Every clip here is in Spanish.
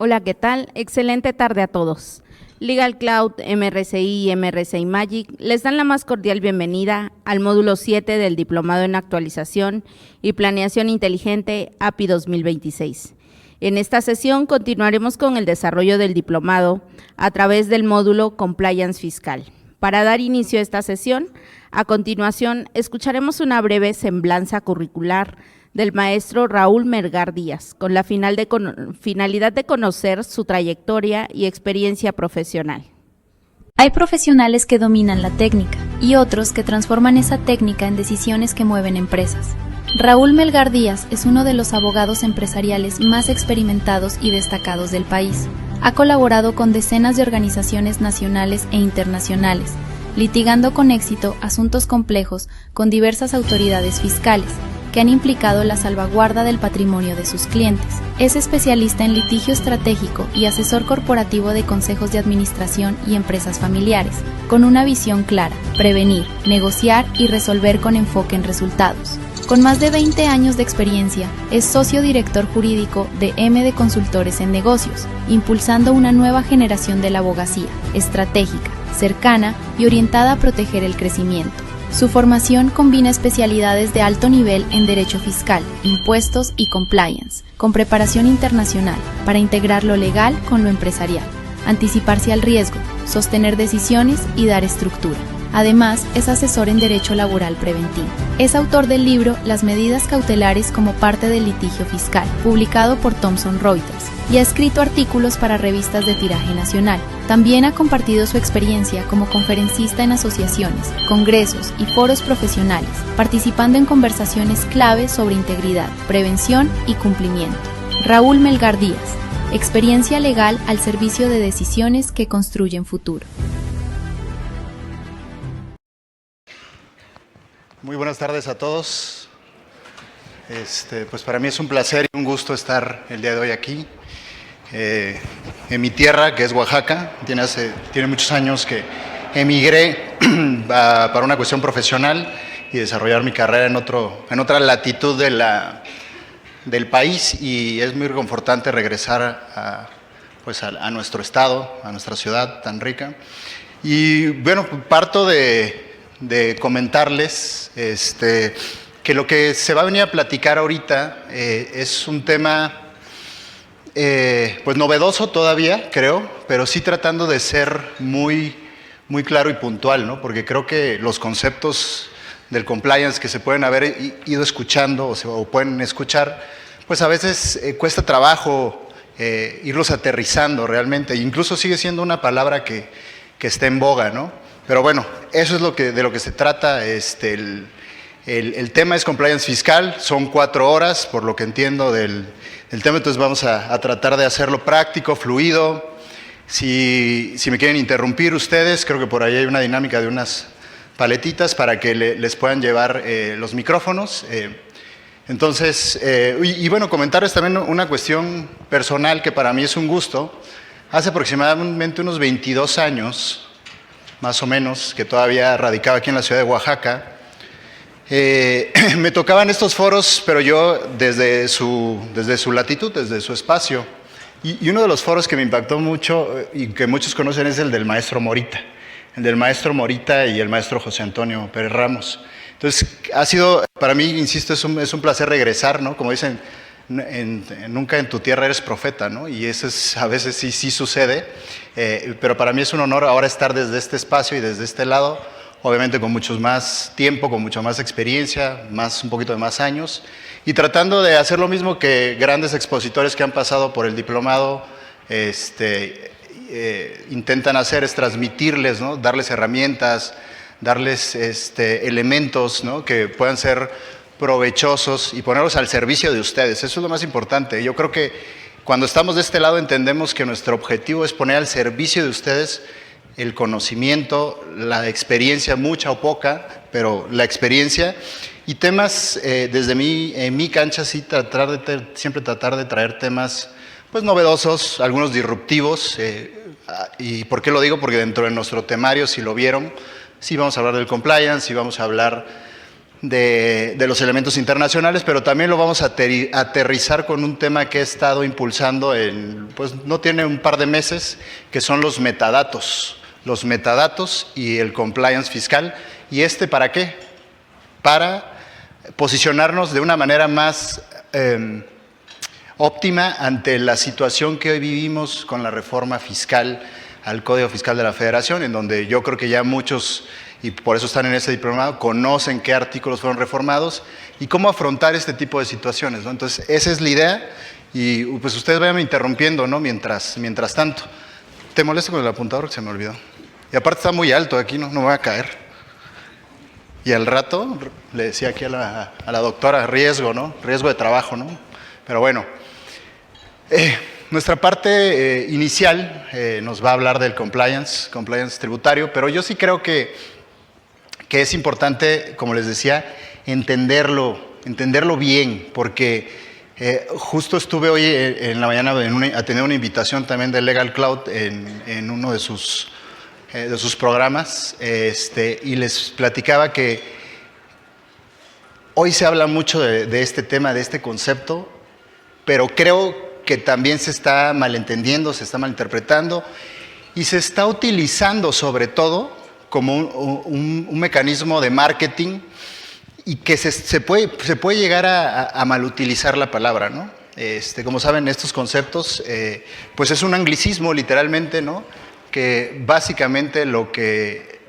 Hola, ¿qué tal? Excelente tarde a todos. Legal Cloud, MRCI y MRCI Magic les dan la más cordial bienvenida al módulo 7 del Diplomado en Actualización y Planeación Inteligente API 2026. En esta sesión continuaremos con el desarrollo del diplomado a través del módulo Compliance Fiscal. Para dar inicio a esta sesión, a continuación escucharemos una breve semblanza curricular del maestro Raúl Melgar Díaz, con la finalidad de conocer su trayectoria y experiencia profesional. Hay profesionales que dominan la técnica y otros que transforman esa técnica en decisiones que mueven empresas. Raúl Melgar Díaz es uno de los abogados empresariales más experimentados y destacados del país. Ha colaborado con decenas de organizaciones nacionales e internacionales, litigando con éxito asuntos complejos con diversas autoridades fiscales, que han implicado la salvaguarda del patrimonio de sus clientes. Es especialista en litigio estratégico y asesor corporativo de consejos de administración y empresas familiares, con una visión clara: prevenir, negociar y resolver con enfoque en resultados. Con más de 20 años de experiencia, es socio director jurídico de M. Consultores en Negocios, impulsando una nueva generación de la abogacía, estratégica, cercana y orientada a proteger el crecimiento. Su formación combina especialidades de alto nivel en derecho fiscal, impuestos y compliance, con preparación internacional para integrar lo legal con lo empresarial, anticiparse al riesgo, sostener decisiones y dar estructura. Además, es asesor en derecho laboral preventivo. Es autor del libro Las medidas cautelares como parte del litigio fiscal, publicado por Thomson Reuters, y ha escrito artículos para revistas de tiraje nacional. También ha compartido su experiencia como conferencista en asociaciones, congresos y foros profesionales, participando en conversaciones clave sobre integridad, prevención y cumplimiento. Raúl Melgar Díaz, experiencia legal al servicio de decisiones que construyen futuro. Muy buenas tardes a todos. Pues para mí es un placer y un gusto estar el día de hoy aquí, en mi tierra, que es Oaxaca. Tiene muchos años que emigré para una cuestión profesional y desarrollar mi carrera en otra latitud del país, y es muy reconfortante regresar a nuestro estado, a nuestra ciudad tan rica. Y bueno, parto de comentarles que lo que se va a venir a platicar ahorita es un tema pues novedoso todavía, creo, pero sí tratando de ser muy, muy claro y puntual, ¿no? Porque creo que los conceptos del compliance que se pueden haber ido escuchando o pueden escuchar, pues a veces cuesta trabajo irlos aterrizando realmente. Incluso sigue siendo una palabra que está en boga, ¿no? Pero bueno, eso es de lo que se trata. El tema es compliance fiscal, son 4 horas, por lo que entiendo del tema, entonces vamos a tratar de hacerlo práctico, fluido. Si me quieren interrumpir ustedes, creo que por ahí hay una dinámica de unas paletitas para que les puedan llevar los micrófonos. Entonces, bueno, comentarles también una cuestión personal que para mí es un gusto. Hace aproximadamente unos 22 años, más o menos, que todavía radicaba aquí en la ciudad de Oaxaca, me tocaban estos foros, pero yo desde su latitud, desde su espacio. Y uno de los foros que me impactó mucho y que muchos conocen es el del maestro Morita, y el maestro José Antonio Pérez Ramos. Entonces, ha sido, para mí, insisto, es un placer regresar, ¿no? Como dicen, nunca en tu tierra eres profeta, ¿no? Y eso a veces sí sucede, pero para mí es un honor ahora estar desde este espacio y desde este lado, obviamente con mucho más tiempo, con mucha más experiencia, un poquito de más años, y tratando de hacer lo mismo que grandes expositores que han pasado por el diplomado intentan hacer, es transmitirles, ¿no? Darles herramientas, darles elementos, ¿no? Que puedan ser provechosos y ponerlos al servicio de ustedes. Eso es lo más importante. Yo creo que cuando estamos de este lado entendemos que nuestro objetivo es poner al servicio de ustedes el conocimiento, la experiencia, mucha o poca, pero la experiencia, y temas desde mi cancha, sí siempre tratar de traer temas pues novedosos, algunos disruptivos. ¿Y por qué lo digo? Porque dentro de nuestro temario, si lo vieron, sí vamos a hablar del compliance, sí vamos a hablar de los elementos internacionales, pero también lo vamos a aterrizar con un tema que he estado impulsando pues no tiene un par de meses, que son los metadatos y el compliance fiscal. ¿Y para qué? Para posicionarnos de una manera más óptima ante la situación que hoy vivimos con la reforma fiscal al Código Fiscal de la Federación, en donde yo creo que ya muchos, y por eso están en ese diplomado, conocen qué artículos fueron reformados y cómo afrontar este tipo de situaciones, ¿no? Entonces, esa es la idea y pues ustedes vayan interrumpiendo, ¿no? Mientras tanto. ¿Te molesta con el apuntador que se me olvidó? Y aparte está muy alto aquí, no me voy a caer. Y al rato le decía aquí a la doctora, riesgo, ¿no? Riesgo de trabajo, ¿no? Pero bueno, nuestra parte inicial nos va a hablar del compliance tributario, pero yo sí creo que es importante, como les decía, entenderlo bien, porque justo estuve hoy en la mañana atendiendo una invitación también de Legal Cloud en uno de sus programas, y les platicaba que hoy se habla mucho de este tema, de este concepto, pero creo que también se está malentendiendo, se está malinterpretando y se está utilizando sobre todo como un mecanismo de marketing y que se puede llegar a malutilizar la palabra, ¿no? Como saben, estos conceptos, pues es un anglicismo literalmente, ¿no? Que básicamente lo que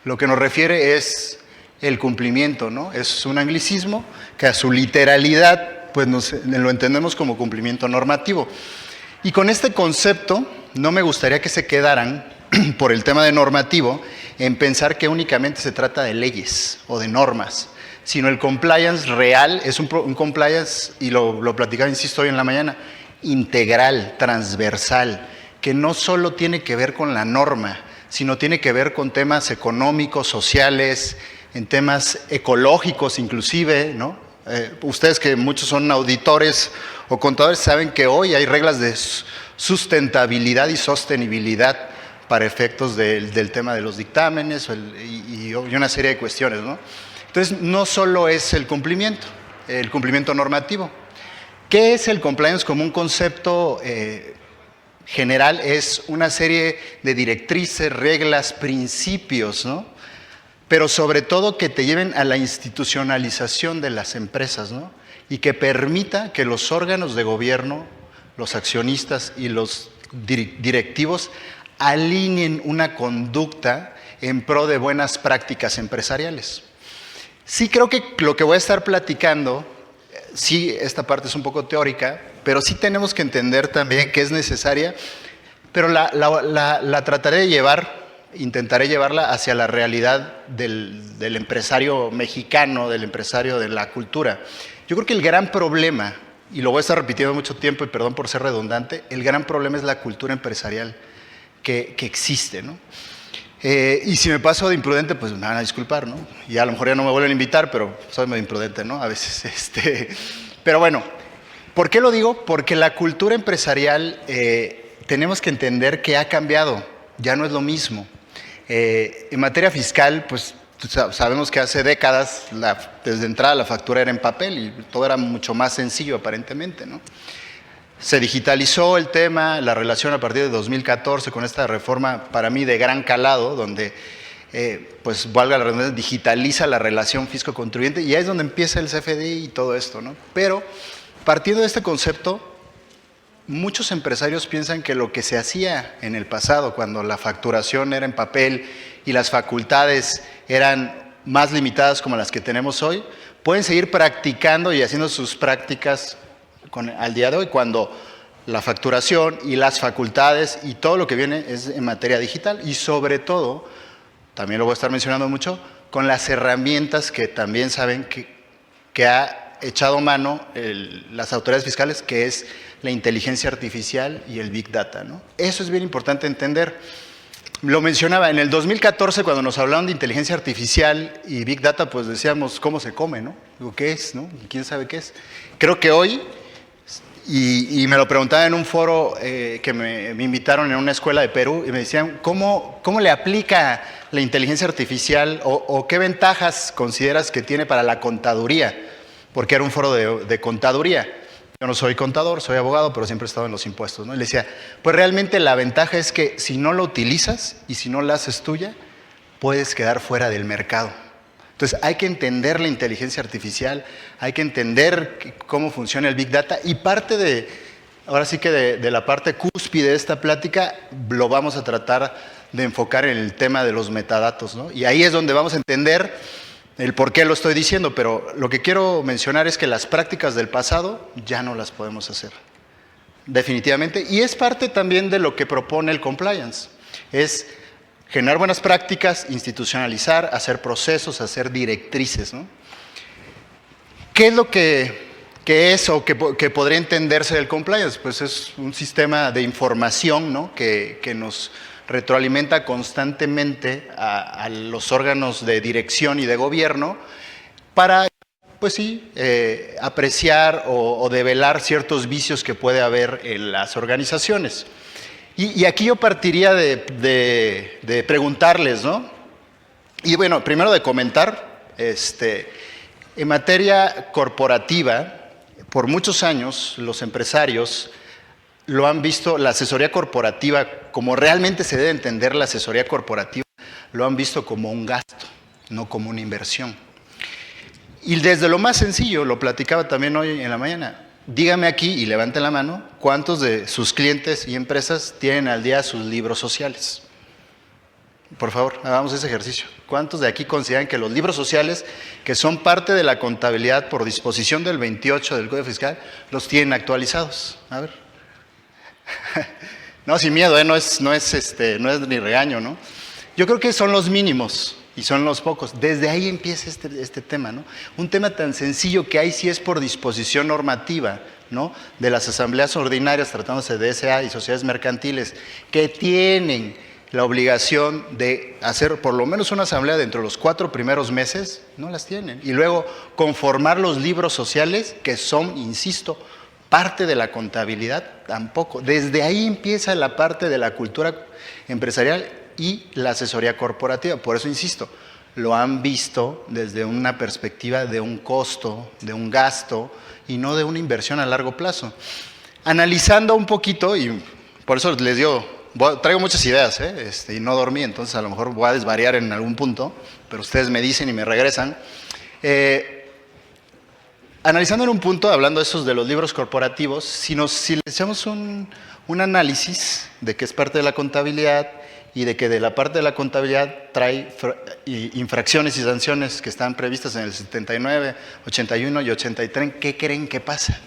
nos refiere es el cumplimiento, ¿no? Es un anglicismo que a su literalidad pues lo entendemos como cumplimiento normativo. Y con este concepto no me gustaría que se quedaran por el tema de normativo en pensar que únicamente se trata de leyes o de normas, sino el compliance real es un compliance, y lo platicaba, insisto, hoy en la mañana, integral, transversal, que no solo tiene que ver con la norma, sino tiene que ver con temas económicos, sociales, en temas ecológicos inclusive, ¿no? Ustedes que muchos son auditores o contadores saben que hoy hay reglas de sustentabilidad y sostenibilidad para efectos del tema de los dictámenes y una serie de cuestiones, ¿no? Entonces, no solo es el cumplimiento normativo. ¿Qué es el compliance como un concepto general? Es una serie de directrices, reglas, principios, ¿no? Pero sobre todo que te lleven a la institucionalización de las empresas, ¿no? Y que permita que los órganos de gobierno, los accionistas y los directivos alineen una conducta en pro de buenas prácticas empresariales. Sí creo que lo que voy a estar platicando, sí, esta parte es un poco teórica, pero sí tenemos que entender también que es necesaria, pero la trataré de intentaré llevarla hacia la realidad del empresario mexicano, del empresario de la cultura. Yo creo que el gran problema, y lo voy a estar repitiendo mucho tiempo y perdón por ser redundante, el gran problema es la cultura empresarial que existe, ¿no? Y si me paso de imprudente, pues me van a disculpar, ¿no? Y a lo mejor ya no me vuelven a invitar, pero soy medio imprudente, ¿no? A veces, Pero bueno, ¿por qué lo digo? Porque la cultura empresarial tenemos que entender que ha cambiado, ya no es lo mismo. En materia fiscal, pues sabemos que hace décadas, desde entrada la factura era en papel y todo era mucho más sencillo aparentemente, ¿no? Se digitalizó el tema, la relación a partir de 2014 con esta reforma para mí de gran calado, donde, pues valga la redundancia, digitaliza la relación fisco-contribuyente y ahí es donde empieza el CFDI y todo esto, ¿no? Pero partiendo de este concepto, muchos empresarios piensan que lo que se hacía en el pasado, cuando la facturación era en papel y las facultades eran más limitadas como las que tenemos hoy, pueden seguir practicando y haciendo sus prácticas al día de hoy, cuando la facturación y las facultades y todo lo que viene es en materia digital y sobre todo, también lo voy a estar mencionando mucho, con las herramientas que también saben que ha echado mano las autoridades fiscales, que es la inteligencia artificial y el Big Data, ¿no? Eso es bien importante entender. Lo mencionaba, en el 2014 cuando nos hablaron de inteligencia artificial y Big Data, pues decíamos, ¿cómo se come, no? Digo, ¿qué es, no? ¿Quién sabe qué es? Creo que hoy, Y me lo preguntaba en un foro que me invitaron en una escuela de Perú y me decían, ¿cómo le aplica la inteligencia artificial o qué ventajas consideras que tiene para la contaduría? Porque era un foro de contaduría. Yo no soy contador, soy abogado, pero siempre he estado en los impuestos, ¿no? Y le decía, pues realmente la ventaja es que si no lo utilizas y si no la haces tuya, puedes quedar fuera del mercado. Entonces hay que entender la inteligencia artificial, hay que entender cómo funciona el Big Data y ahora sí que de la parte cúspide de esta plática lo vamos a tratar de enfocar en el tema de los metadatos, ¿no? Y ahí es donde vamos a entender el por qué lo estoy diciendo, pero lo que quiero mencionar es que las prácticas del pasado ya no las podemos hacer, definitivamente, y es parte también de lo que propone el compliance, es generar buenas prácticas, institucionalizar, hacer procesos, hacer directrices, ¿no? ¿Qué es lo que es o que podría entenderse del compliance? Pues es un sistema de información, ¿no? que nos retroalimenta constantemente a los órganos de dirección y de gobierno para, pues sí, apreciar o develar ciertos vicios que puede haber en las organizaciones. Y aquí yo partiría de preguntarles, ¿no? Y bueno, primero de comentar, en materia corporativa, por muchos años los empresarios lo han visto, la asesoría corporativa, como realmente se debe entender la asesoría corporativa, lo han visto como un gasto, no como una inversión. Y desde lo más sencillo, lo platicaba también hoy en la mañana, dígame aquí y levanten la mano, ¿cuántos de sus clientes y empresas tienen al día sus libros sociales? Por favor, hagamos ese ejercicio. ¿Cuántos de aquí consideran que los libros sociales, que son parte de la contabilidad por disposición del 28 del Código Fiscal, los tienen actualizados? A ver. No, sin miedo, no es ni regaño, ¿no? Yo creo que son los mínimos y son los pocos. Desde ahí empieza este tema, ¿no? Un tema tan sencillo que ahí sí es por disposición normativa, ¿no? De las asambleas ordinarias, tratándose de SA y sociedades mercantiles, que tienen la obligación de hacer por lo menos una asamblea dentro de los 4 primeros meses, no las tienen. Y luego conformar los libros sociales, que son, insisto, parte de la contabilidad, tampoco. Desde ahí empieza la parte de la cultura empresarial y la asesoría corporativa. Por eso insisto, lo han visto desde una perspectiva de un costo, de un gasto y no de una inversión a largo plazo. Analizando un poquito, y por eso les digo, traigo muchas ideas, y no dormí, entonces a lo mejor voy a desvariar en algún punto, pero ustedes me dicen y me regresan. Analizando en un punto, hablando de los libros corporativos, si le echamos un análisis de que es parte de la contabilidad y de que de la parte de la contabilidad trae infracciones y sanciones que están previstas en el 79, 81 y 83, ¿qué creen que pasa?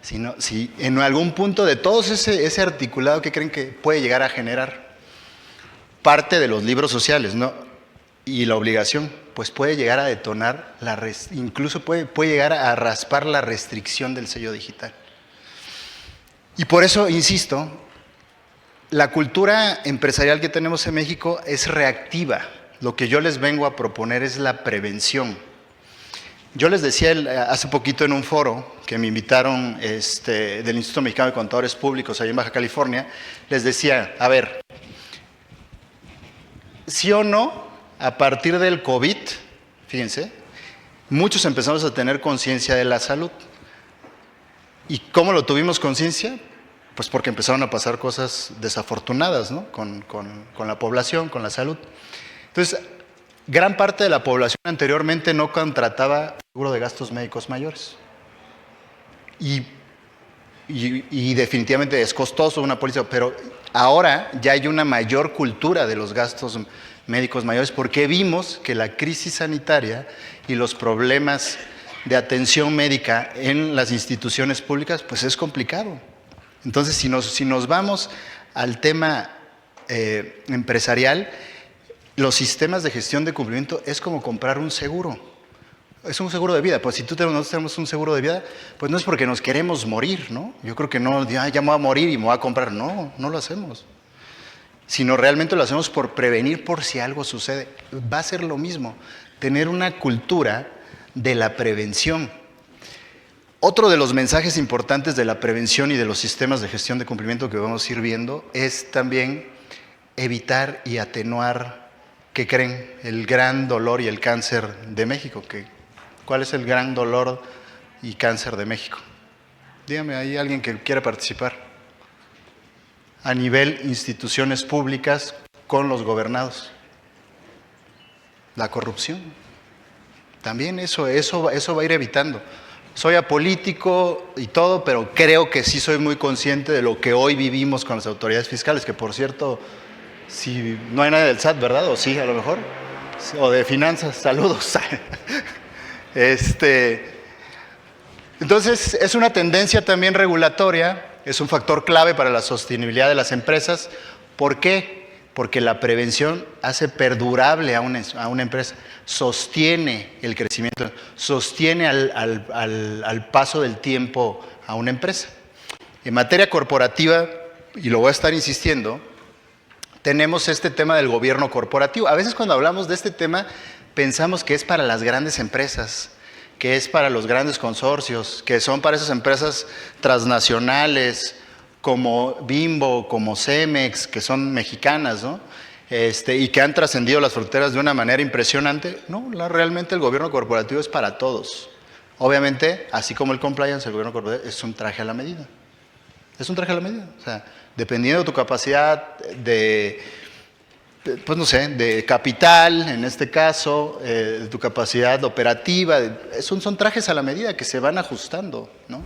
Si en algún punto de todo ese articulado, ¿qué creen que puede llegar a generar? Parte de los libros sociales, ¿no? Y la obligación, pues puede llegar a detonar, incluso puede llegar a raspar la restricción del sello digital. Y por eso, insisto, la cultura empresarial que tenemos en México es reactiva. Lo que yo les vengo a proponer es la prevención. Yo les decía hace poquito en un foro que me invitaron del Instituto Mexicano de Contadores Públicos allá en Baja California, les decía, a ver, sí o no, a partir del COVID, fíjense, muchos empezamos a tener conciencia de la salud. ¿Y cómo lo tuvimos conciencia? Pues porque empezaron a pasar cosas desafortunadas, ¿no? con la población, con la salud. Entonces, gran parte de la población anteriormente no contrataba seguro de gastos médicos mayores. Y definitivamente es costoso una póliza, pero ahora ya hay una mayor cultura de los gastos médicos mayores porque vimos que la crisis sanitaria y los problemas de atención médica en las instituciones públicas, pues es complicado. Entonces, si nos vamos al tema empresarial, los sistemas de gestión de cumplimiento es como comprar un seguro. Es un seguro de vida. Pues si nosotros tenemos un seguro de vida, pues no es porque nos queremos morir, ¿no? Yo creo que no, ya me voy a morir y me voy a comprar. No, no lo hacemos. Sino realmente lo hacemos por prevenir por si algo sucede. Va a ser lo mismo, tener una cultura de la prevención. Otro de los mensajes importantes de la prevención y de los sistemas de gestión de cumplimiento que vamos a ir viendo es también evitar y atenuar, ¿qué creen? El gran dolor y el cáncer de México. ¿Cuál es el gran dolor y cáncer de México? Dígame, ¿hay alguien que quiera participar? A nivel instituciones públicas con los gobernados. La corrupción. También eso va a ir evitando. Soy apolítico y todo, pero creo que sí soy muy consciente de lo que hoy vivimos con las autoridades fiscales, que por cierto, si no hay nadie del SAT, ¿verdad? O sí, a lo mejor. O de finanzas, saludos. Entonces, es una tendencia también regulatoria, es un factor clave para la sostenibilidad de las empresas. ¿Por qué? Porque la prevención hace perdurable a una empresa, sostiene el crecimiento, sostiene al paso del tiempo a una empresa. En materia corporativa, y lo voy a estar insistiendo, tenemos este tema del gobierno corporativo. A veces cuando hablamos de este tema pensamos que es para las grandes empresas, que es para los grandes consorcios, que son para esas empresas transnacionales, como Bimbo, como Cemex, que son mexicanas, ¿no? Y que han trascendido las fronteras de una manera impresionante. No, realmente el gobierno corporativo es para todos. Obviamente, así como el compliance, el gobierno corporativo es un traje a la medida. Es un traje a la medida. O sea, dependiendo de tu capacidad pues no sé, de capital, en este caso, de tu capacidad operativa, son trajes a la medida que se van ajustando, ¿no?